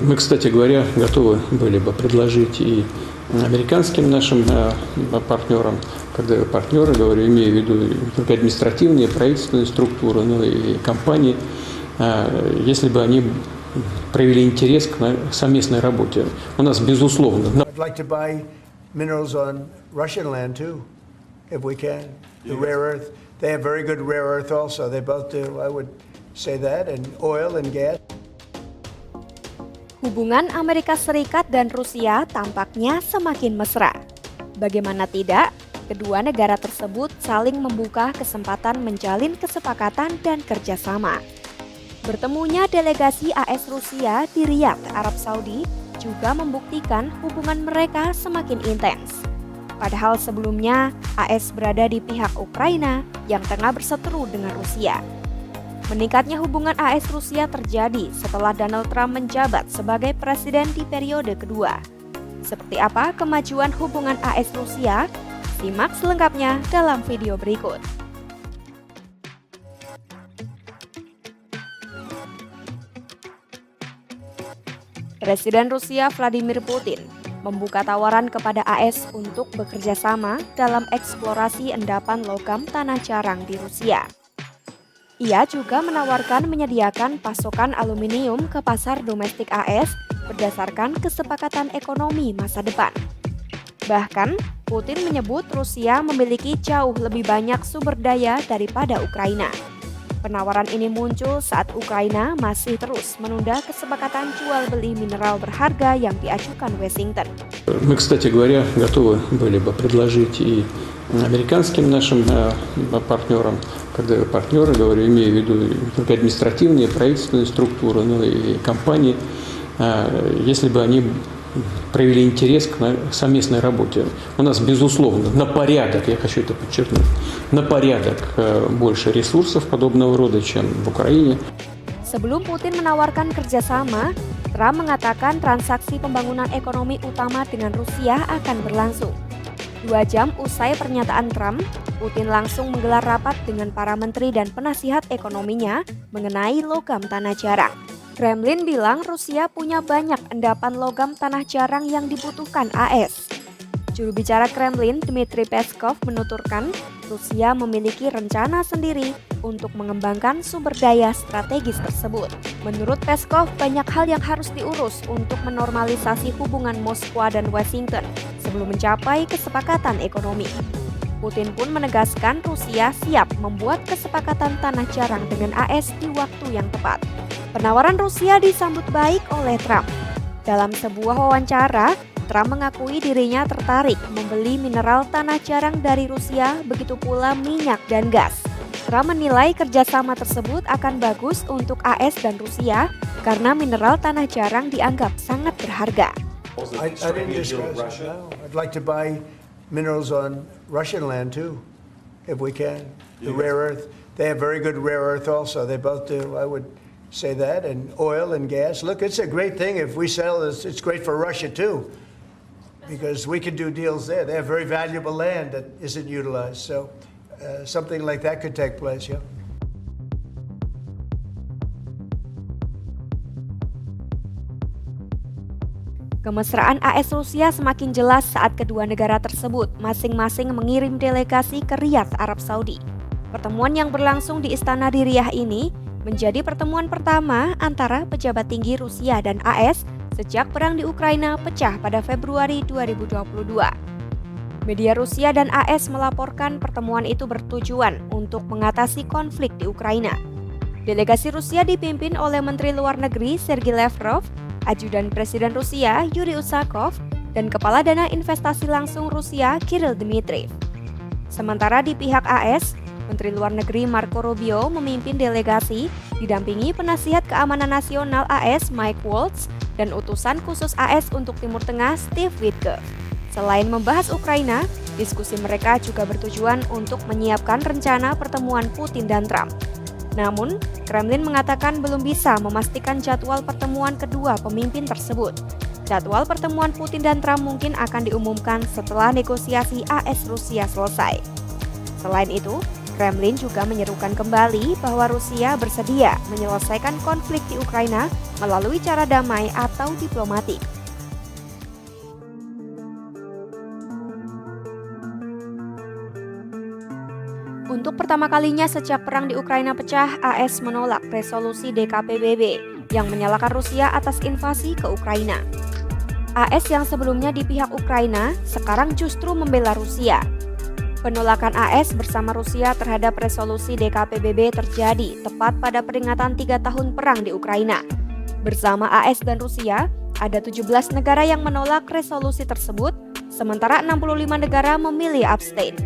Мы, кстати говоря, готовы были бы предложить и американским нашим партнерам, когда я партнеры говорю, имею в виду не только административные, правительственные структуры, но и компании, если бы они проявили интерес к совместной работе. У нас, безусловно, I'd like to buy minerals on Russian land too, if we can. The rare earth, they have very good rare earth also. They both do, I would say that, and oil and gas. Hubungan Amerika Serikat dan Rusia tampaknya semakin mesra. Bagaimana tidak, kedua negara tersebut saling membuka kesempatan menjalin kesepakatan dan kerjasama. Bertemunya delegasi AS Rusia di Riyadh, Arab Saudi, juga membuktikan hubungan mereka semakin intens. Padahal sebelumnya, AS berada di pihak Ukraina yang tengah berseteru dengan Rusia. Meningkatnya hubungan AS Rusia terjadi setelah Donald Trump menjabat sebagai presiden di periode kedua. Seperti apa kemajuan hubungan AS Rusia? Simak selengkapnya dalam video berikut. Presiden Rusia Vladimir Putin membuka tawaran kepada AS untuk bekerja sama dalam eksplorasi endapan logam tanah jarang di Rusia. Ia juga menawarkan menyediakan pasokan aluminium ke pasar domestik AS berdasarkan kesepakatan ekonomi masa depan. Bahkan, Putin menyebut Rusia memiliki jauh lebih banyak sumber daya daripada Ukraina. Penawaran ini muncul saat Ukraina masih terus menunda kesepakatan jual beli mineral berharga yang diajukan Washington. Мы, кстати говоря, готовы были бы предложить и американским нашим партнерам, когда я партнеры говорю, имею в виду не только административные, правительственные структуры, но и компании, если бы они проявили интерес к совместной работе. У нас, безусловно, на порядок, я хочу это подчеркнуть, на порядок больше ресурсов подобного рода, чем в Украине. Sebelum Putin menawarkan kerjasama, Trump mengatakan transaksi pembangunan ekonomi utama dengan Rusia akan berlangsung. 2 jam usai pernyataan Trump, Putin langsung menggelar rapat dengan para menteri dan penasihat ekonominya mengenai logam tanah jarang. Kremlin bilang Rusia punya banyak endapan logam tanah jarang yang dibutuhkan AS. Juru bicara Kremlin, Dmitry Peskov, menuturkan Rusia memiliki rencana sendiri untuk mengembangkan sumber daya strategis tersebut. Menurut Peskov, banyak hal yang harus diurus untuk menormalisasi hubungan Moskwa dan Washington sebelum mencapai kesepakatan ekonomi. Putin pun menegaskan Rusia siap membuat kesepakatan tanah jarang dengan AS di waktu yang tepat. Penawaran Rusia disambut baik oleh Trump. Dalam sebuah wawancara, Trump mengakui dirinya tertarik membeli mineral tanah jarang dari Rusia, begitu pula minyak dan gas. Trump menilai kerjasama tersebut akan bagus untuk AS dan Rusia karena mineral tanah jarang dianggap sangat berharga. I didn't discuss it, no. I'd like to buy minerals on Russian land too, if we can. The rare earth, they have very good rare earth also. They both do, I would say that, and oil and gas. Look, it's a great thing if we sell this. It's great for Russia too, because we can do deals there. They have very valuable land that isn't utilized. So something like that could take place, yeah. Kemesraan AS Rusia semakin jelas saat kedua negara tersebut masing-masing mengirim delegasi ke Riyadh, Arab Saudi. Pertemuan yang berlangsung di Istana di Riyadh ini menjadi pertemuan pertama antara pejabat tinggi Rusia dan AS sejak perang di Ukraina pecah pada Februari 2022. Media Rusia dan AS melaporkan pertemuan itu bertujuan untuk mengatasi konflik di Ukraina. Delegasi Rusia dipimpin oleh Menteri Luar Negeri Sergei Lavrov, Ajudan Presiden Rusia Yuri Usakov, dan Kepala Dana Investasi Langsung Rusia Kirill Dmitriev. Sementara di pihak AS, Menteri Luar Negeri Marco Rubio memimpin delegasi didampingi Penasihat Keamanan Nasional AS Mike Waltz dan utusan khusus AS untuk Timur Tengah Steve Witkoff. Selain membahas Ukraina, diskusi mereka juga bertujuan untuk menyiapkan rencana pertemuan Putin dan Trump. Namun, Kremlin mengatakan belum bisa memastikan jadwal pertemuan kedua pemimpin tersebut. Jadwal pertemuan Putin dan Trump mungkin akan diumumkan setelah negosiasi AS Rusia selesai. Selain itu, Kremlin juga menyerukan kembali bahwa Rusia bersedia menyelesaikan konflik di Ukraina melalui cara damai atau diplomatik. Untuk pertama kalinya sejak perang di Ukraina pecah, AS menolak resolusi DKPBB yang menyalahkan Rusia atas invasi ke Ukraina. AS yang sebelumnya di pihak Ukraina, sekarang justru membela Rusia. Penolakan AS bersama Rusia terhadap resolusi DKPBB terjadi tepat pada peringatan 3 tahun perang di Ukraina. Bersama AS dan Rusia, ada 17 negara yang menolak resolusi tersebut, sementara 65 negara memilih abstain.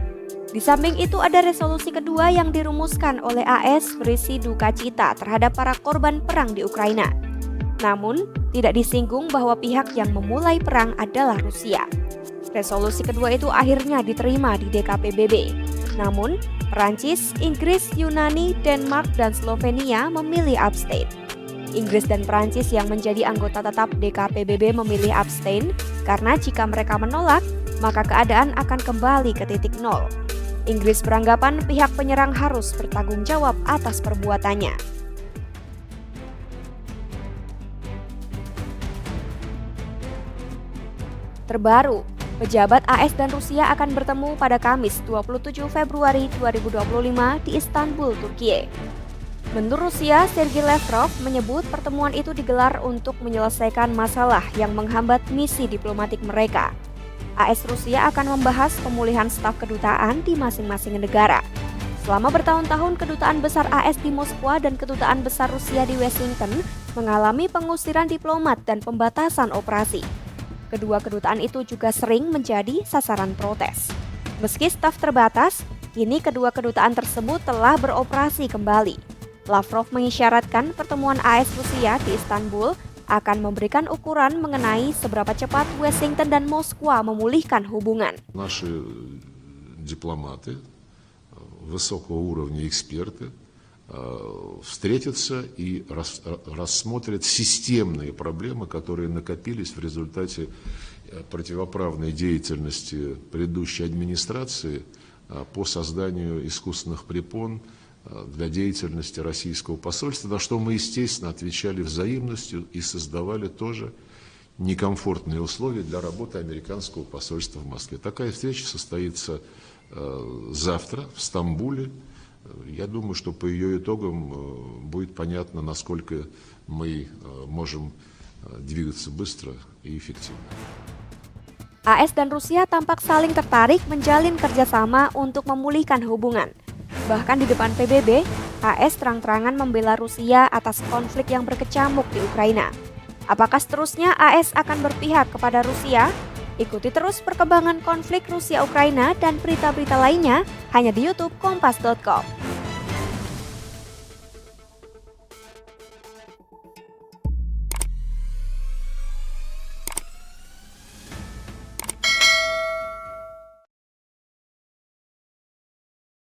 Di samping itu ada resolusi kedua yang dirumuskan oleh AS berisi duka cita terhadap para korban perang di Ukraina. Namun, tidak disinggung bahwa pihak yang memulai perang adalah Rusia. Resolusi kedua itu akhirnya diterima di DKPBB. Namun, Perancis, Inggris, Yunani, Denmark, dan Slovenia memilih abstain. Inggris dan Perancis yang menjadi anggota tetap DKPBB memilih abstain karena jika mereka menolak, maka keadaan akan kembali ke titik nol. Inggris beranggapan pihak penyerang harus bertanggung jawab atas perbuatannya. Terbaru, pejabat AS dan Rusia akan bertemu pada Kamis 27 Februari 2025 di Istanbul, Turki. Menurut Rusia, Sergei Lavrov menyebut pertemuan itu digelar untuk menyelesaikan masalah yang menghambat misi diplomatik mereka. AS Rusia akan membahas pemulihan staf kedutaan di masing-masing negara. Selama bertahun-tahun, kedutaan besar AS di Moskwa dan kedutaan besar Rusia di Washington mengalami pengusiran diplomat dan pembatasan operasi. Kedua kedutaan itu juga sering menjadi sasaran protes. Meski staf terbatas, kini kedua kedutaan tersebut telah beroperasi kembali. Lavrov mengisyaratkan pertemuan AS Rusia di Istanbul akan memberikan ukuran mengenai seberapa cepat Washington dan Moskwa memulihkan hubungan. Наши дипломаты, высокого уровня эксперты встретятся и рассмотрят системные проблемы, которые накопились в результате противоправной деятельности предыдущей администрации по созданию искусственных препон для деятельности российского посольства, на что мы, естественно, отвечали взаимностью и создавали тоже некомфортные условия для работы американского посольства в Москве. Такая встреча состоится завтра в Стамбуле. Я думаю, что по ее итогам будет понятно, насколько мы можем двигаться быстро и эффективно. AS dan Rusia tampak saling tertarik menjalin kerjasama untuk memulihkan hubungan. Bahkan di depan PBB, AS terang-terangan membela Rusia atas konflik yang berkecamuk di Ukraina. Apakah seterusnya AS akan berpihak kepada Rusia? Ikuti terus perkembangan konflik Rusia-Ukraina dan berita-berita lainnya hanya di YouTube Kompas.com.